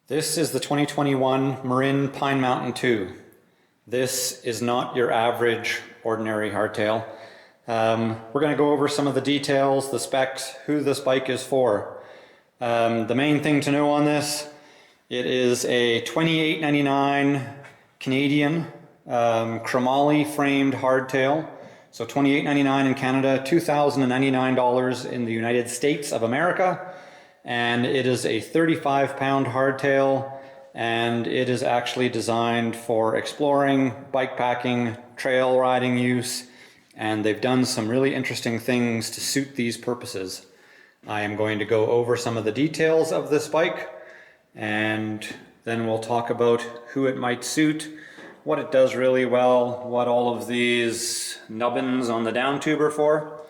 This is the 2021 Marin Pine Mountain 2. This is not your average ordinary hardtail. We're going to go over some of the details, the specs, who this bike is for. The main thing to know on this, it is a $28.99 Canadian Cromoly framed hardtail. So $28.99 in Canada, $2,099 in the United States of America. And it is a 35-pound hardtail, and it is actually designed for exploring, bikepacking, trail riding use, and they've done some really interesting things to suit these purposes. I am going to go over some of the details of this bike, and then we'll talk about who it might suit, what it does really well, what all of these nubbins on the down tube are for,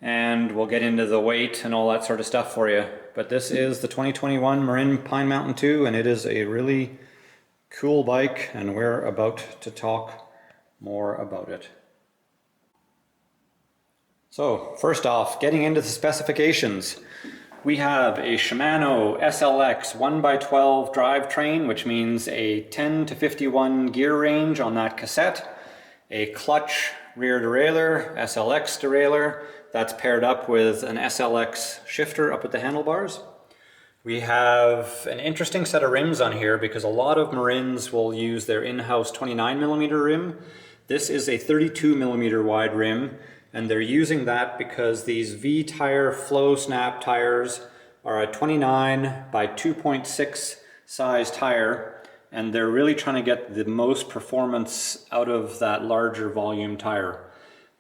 and we'll get into the weight and all that sort of stuff for you. But this is the 2021 Marin Pine Mountain 2, and it is a really cool bike, and we're about to talk more about it. So first off, getting into the specifications. We have a Shimano SLX 1x12 drivetrain, which means a 10 to 51 gear range on that cassette, a clutch rear derailleur, SLX derailleur, that's paired up with an SLX shifter up at the handlebars. We have an interesting set of rims on here because a lot of Marins will use their in-house 29mm rim. This is a 32mm wide rim, and they're using that because these V-tire flow snap tires are a 29 by 2.6 size tire, and they're really trying to get the most performance out of that larger volume tire.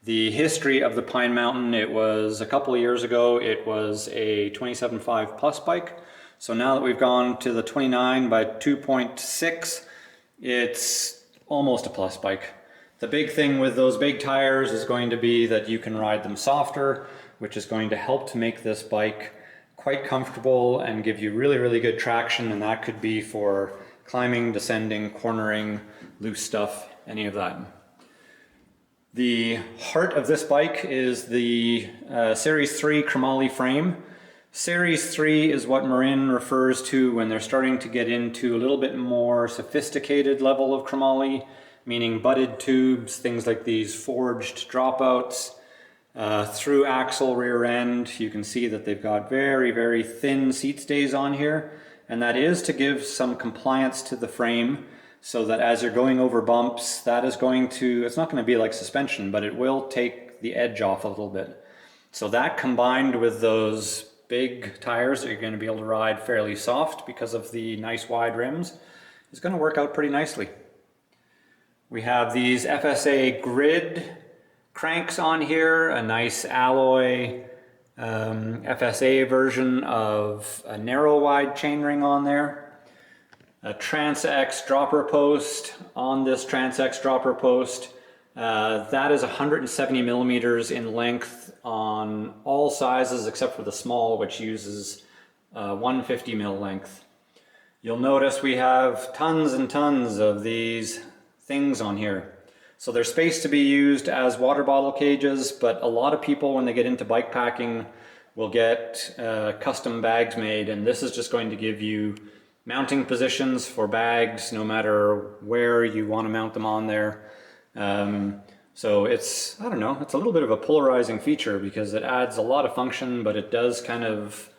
The history of the Pine Mountain, it was a couple of years ago, it was a 27.5 plus bike. So now that we've gone to the 29 by 2.6, it's almost a plus bike. The big thing with those big tires is going to be that you can ride them softer, which is going to help to make this bike quite comfortable and give you really, really good traction, and that could be for climbing, descending, cornering, loose stuff, any of that. The heart of this bike is the Series 3 Chromoly frame. Series 3 is what Marin refers to when they're starting to get into a little bit more sophisticated level of chromoly, meaning butted tubes, things like these forged dropouts, through axle rear end. You can see that they've got very, very thin seat stays on here, and that is to give some compliance to the frame, so that as you're going over bumps, that is going to, it's not going to be like suspension, but it will take the edge off a little bit. So that combined with those big tires that you're going to be able to ride fairly soft because of the nice wide rims is going to work out pretty nicely. We have these FSA grid cranks on here, a nice alloy FSA version of a narrow wide chainring on there. A Trans-X dropper post. On this Trans-X dropper post, that is 170 millimeters in length on all sizes except for the small, which uses 150 mil length. You'll notice we have tons and tons of these things on here. So they're spaced to be used as water bottle cages, but a lot of people when they get into bike packing will get custom bags made, and this is just going to give you mounting positions for bags no matter where you want to mount them on there. So it's, I don't know, it's a little bit of a polarizing feature because it adds a lot of function, but it does kind of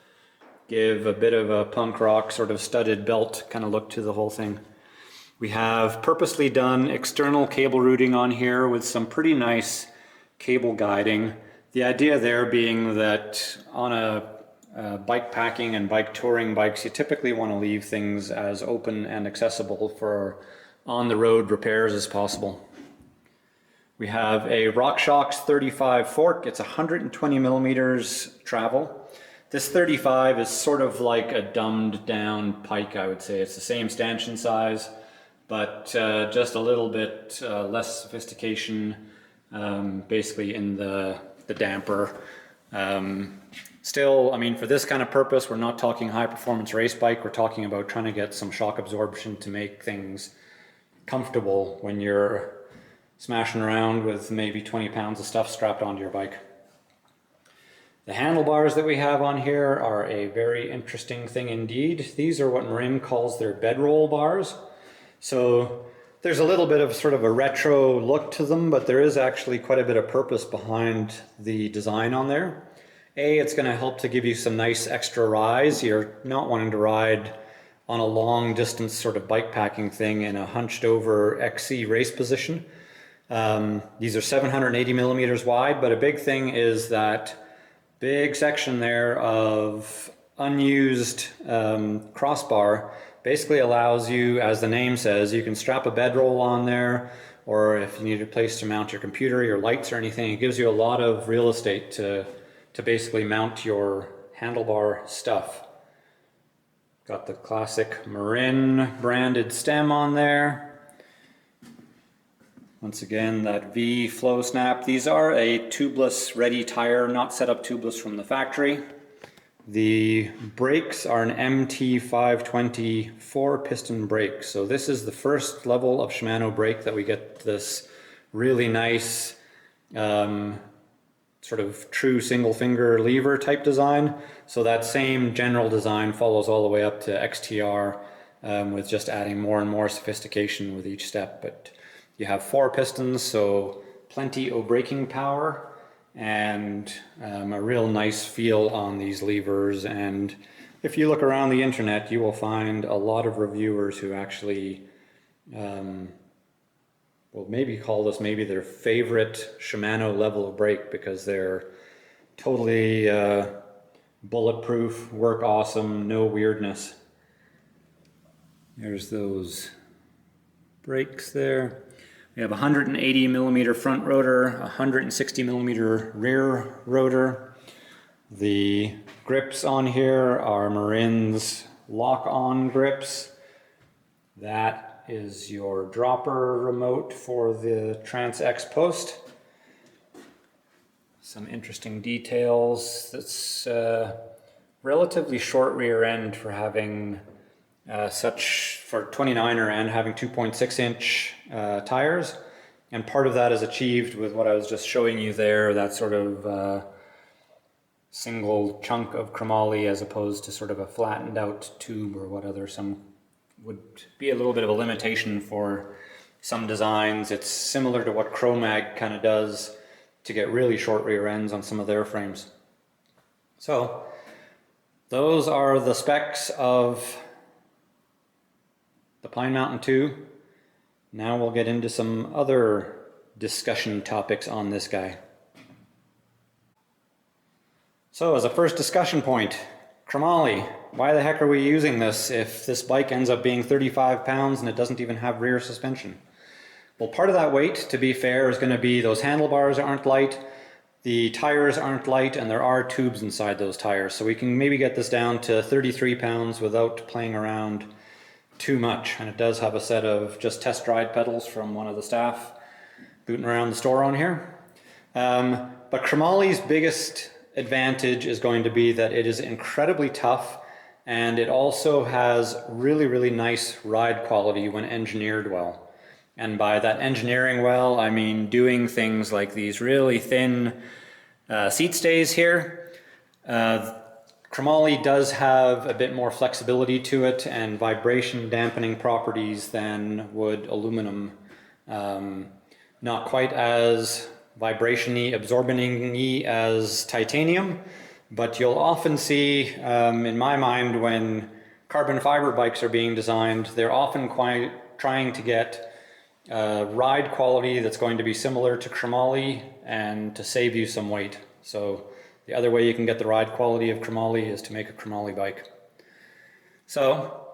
give a bit of a punk rock sort of studded belt kind of look to the whole thing. We have purposely done external cable routing on here with some pretty nice cable guiding. The idea there being that on a bike packing and bike touring bikes, you typically want to leave things as open and accessible for on-the-road repairs as possible. We have a Rockshox 35 fork. It's 120 millimeters travel. This 35 is sort of like a dumbed down pike, I would say. It's the same stanchion size, but just a little bit less sophistication, basically in the damper. Still, I mean, for this kind of purpose, we're not talking high performance race bike. We're talking about trying to get some shock absorption to make things comfortable when you're smashing around with maybe 20 pounds of stuff strapped onto your bike. The handlebars that we have on here are a very interesting thing indeed. These are what Marin calls their bedroll bars. So there's a little bit of sort of a retro look to them, but there is actually quite a bit of purpose behind the design on there. It's going to help to give you some nice extra rise. You're not wanting to ride on a long distance sort of bike packing thing in a hunched over XC race position. These are 780 millimeters wide, but a big thing is that big section there of unused crossbar basically allows you, as the name says, you can strap a bedroll on there, or if you need a place to mount your computer, your lights or anything, it gives you a lot of real estate to basically mount your handlebar stuff. Got the classic Marin branded stem on there. Once again, that V flow snap. These are a tubeless ready tire, not set up tubeless from the factory. The brakes are an MT520 4-piston brake. So this is the first level of Shimano brake that we get this really nice sort of true single finger lever type design. So that same general design follows all the way up to XTR with just adding more and more sophistication with each step. But you have 4 pistons, so plenty of braking power and a real nice feel on these levers. And if you look around the internet, you will find a lot of reviewers who actually will maybe call this maybe their favorite Shimano level of brake, because they're totally bulletproof, work awesome, no weirdness. There's those brakes there. We have a 180 millimeter front rotor, 160 millimeter rear rotor. The grips on here are Marin's lock-on grips. That is your dropper remote for the Trans-X post. Some interesting details. That's relatively short rear end for having for 29er and having 2.6 inch tires, and part of that is achieved with what I was just showing you there, that sort of single chunk of chromoly as opposed to sort of a flattened out tube or what other some would be a little bit of a limitation for some designs. It's similar to what Chromag kind of does to get really short rear ends on some of their frames. So those are the specs of the Pine Mountain 2. Now we'll get into some other discussion topics on this guy. So as a first discussion point, Chromoly. Why the heck are we using this if this bike ends up being 35 pounds and it doesn't even have rear suspension? Well, part of that weight, to be fair, is going to be those handlebars aren't light, the tires aren't light, and there are tubes inside those tires. So we can maybe get this down to 33 pounds without playing around too much. And it does have a set of just test ride pedals from one of the staff booting around the store on here. But Chromoly's biggest advantage is going to be that it is incredibly tough, and it also has really, really nice ride quality when engineered well. And by that engineering well, I mean doing things like these really thin seat stays here. Chromoly does have a bit more flexibility to it and vibration dampening properties than would aluminum. Not quite as vibration-y, absorbing-y as titanium, but you'll often see, in my mind, when carbon fiber bikes are being designed, they're often trying to get ride quality that's going to be similar to Chromoly and to save you some weight. So the other way you can get the ride quality of Chromoly is to make a Chromoly bike. So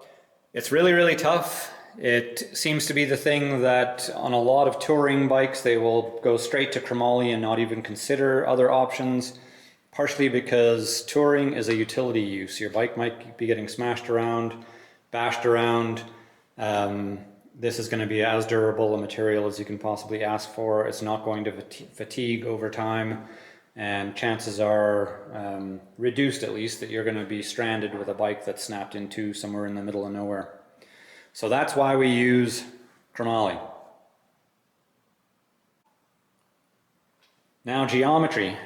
it's really, really tough. It seems to be the thing that on a lot of touring bikes, they will go straight to Chromoly and not even consider other options, partially because touring is a utility use. Your bike might be getting smashed around, bashed around. This is going to be as durable a material as you can possibly ask for. It's not going to fatigue over time, and chances are reduced at least that you're going to be stranded with a bike that's snapped in two somewhere in the middle of nowhere. So that's why we use Chromoly. Now geometry.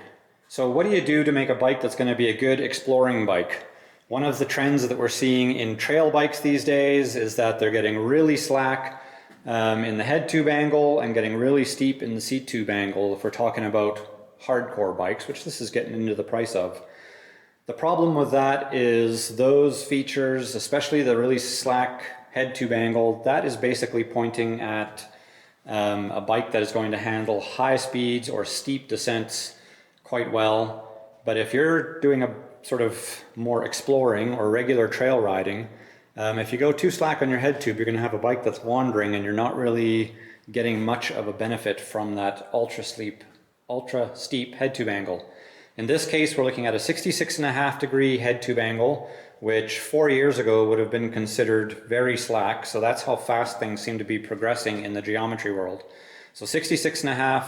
So what do you do to make a bike that's going to be a good exploring bike? One of the trends that we're seeing in trail bikes these days is that they're getting really slack in the head tube angle and getting really steep in the seat tube angle if we're talking about hardcore bikes, which this is getting into the price of. The problem with that is those features, especially the really slack head tube angle, that is basically pointing at a bike that is going to handle high speeds or steep descents quite well. But if you're doing a sort of more exploring or regular trail riding, if you go too slack on your head tube, you're going to have a bike that's wandering and you're not really getting much of a benefit from that ultra steep head tube angle. In this case, we're looking at a 66.5-degree head tube angle, which 4 years ago would have been considered very slack. So that's how fast things seem to be progressing in the geometry world. So 66.5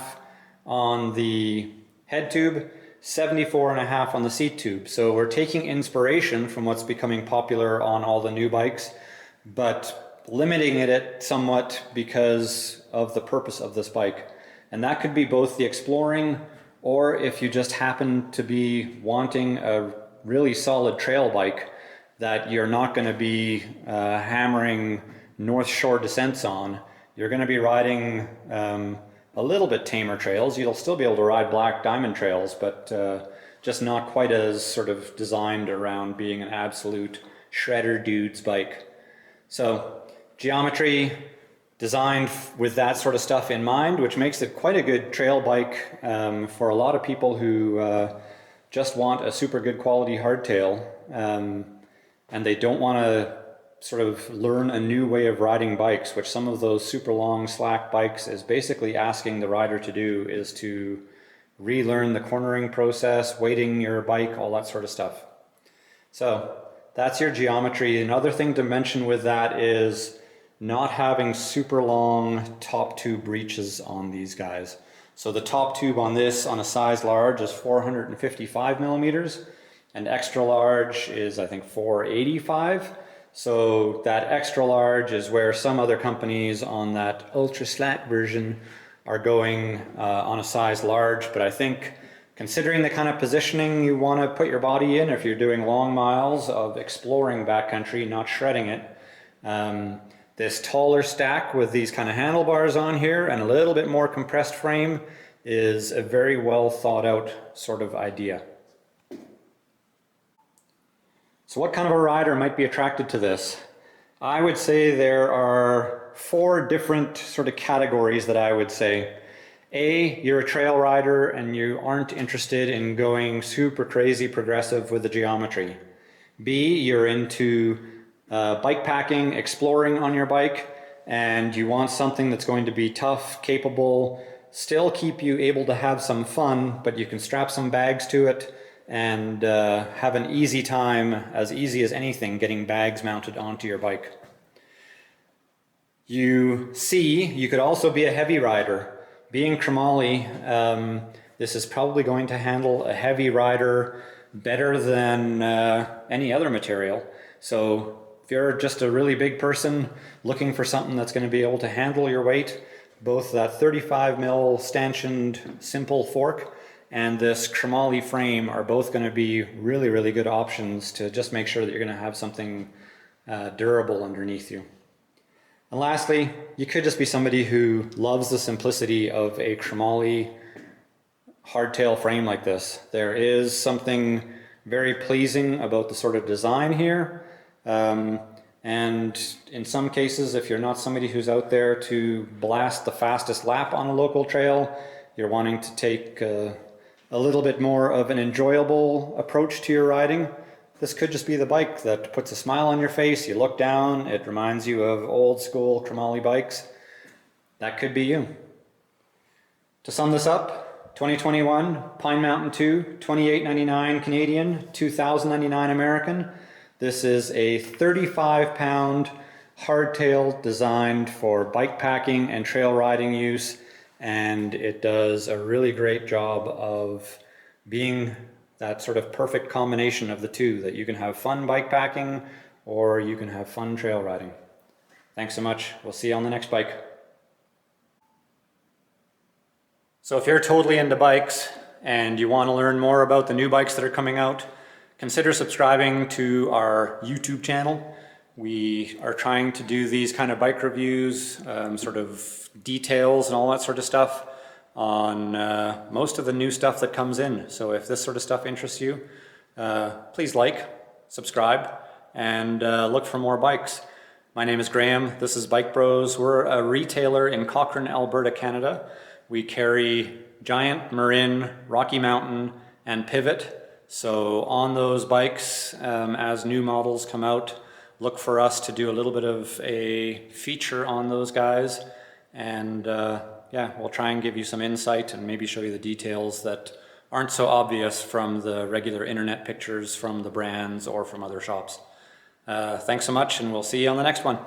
on the head tube, 74.5 on the seat tube. So we're taking inspiration from what's becoming popular on all the new bikes, but limiting it somewhat because of the purpose of this bike. And that could be both the exploring, or if you just happen to be wanting a really solid trail bike that you're not going to be hammering North Shore descents on. You're going to be riding a little bit tamer trails. You'll still be able to ride black diamond trails, but just not quite as sort of designed around being an absolute shredder dude's bike. So geometry designed with that sort of stuff in mind, which makes it quite a good trail bike for a lot of people who just want a super good quality hardtail and they don't want to sort of learn a new way of riding bikes, which some of those super long slack bikes is basically asking the rider to do, is to relearn the cornering process, weighting your bike, all that sort of stuff. So that's your geometry. Another thing to mention with that is not having super long top tube reaches on these guys. So the top tube on this, on a size large, is 455 millimeters, and extra large is I think 485. So that extra large is where some other companies on that ultra slack version are going on a size large. But I think considering the kind of positioning you want to put your body in, if you're doing long miles of exploring backcountry, not shredding it, this taller stack with these kind of handlebars on here and a little bit more compressed frame is a very well thought out sort of idea. So what kind of a rider might be attracted to this? I would say there are 4 different sort of categories that I would say. A, you're a trail rider and you aren't interested in going super crazy progressive with the geometry. B, you're into bike packing, exploring on your bike, and you want something that's going to be tough, capable, still keep you able to have some fun, but you can strap some bags to it and have an easy time, as easy as anything, getting bags mounted onto your bike. You could also be a heavy rider. Being Chromoly, this is probably going to handle a heavy rider better than any other material. So if you're just a really big person looking for something that's going to be able to handle your weight, both that 35 mil stanchioned simple fork and this Chromoly frame are both going to be really, really good options to just make sure that you're going to have something durable underneath you. And lastly, you could just be somebody who loves the simplicity of a Chromoly hardtail frame like this. There is something very pleasing about the sort of design here. And in some cases, if you're not somebody who's out there to blast the fastest lap on a local trail, you're wanting to take a little bit more of an enjoyable approach to your riding, this could just be the bike that puts a smile on your face. You look down, it reminds you of old school Chromoly bikes. That could be you. To sum this up, 2021 Pine Mountain 2, $28.99 Canadian, $2,099 American. This is a 35-pound hardtail designed for bike packing and trail riding use, and it does a really great job of being that sort of perfect combination of the two, that you can have fun bike packing or you can have fun trail riding. Thanks so much. We'll see you on the next bike. So if you're totally into bikes, and you want to learn more about the new bikes that are coming out, consider subscribing to our YouTube channel. We are trying to do these kind of bike reviews, sort of details and all that sort of stuff on most of the new stuff that comes in. So if this sort of stuff interests you, please like, subscribe, and look for more bikes. My name is Graham, this is Bike Bros. We're a retailer in Cochrane, Alberta, Canada. We carry Giant, Marin, Rocky Mountain, and Pivot. So on those bikes, as new models come out, look for us to do a little bit of a feature on those guys. And yeah, we'll try and give you some insight and maybe show you the details that aren't so obvious from the regular internet pictures from the brands or from other shops. Thanks so much, and we'll see you on the next one.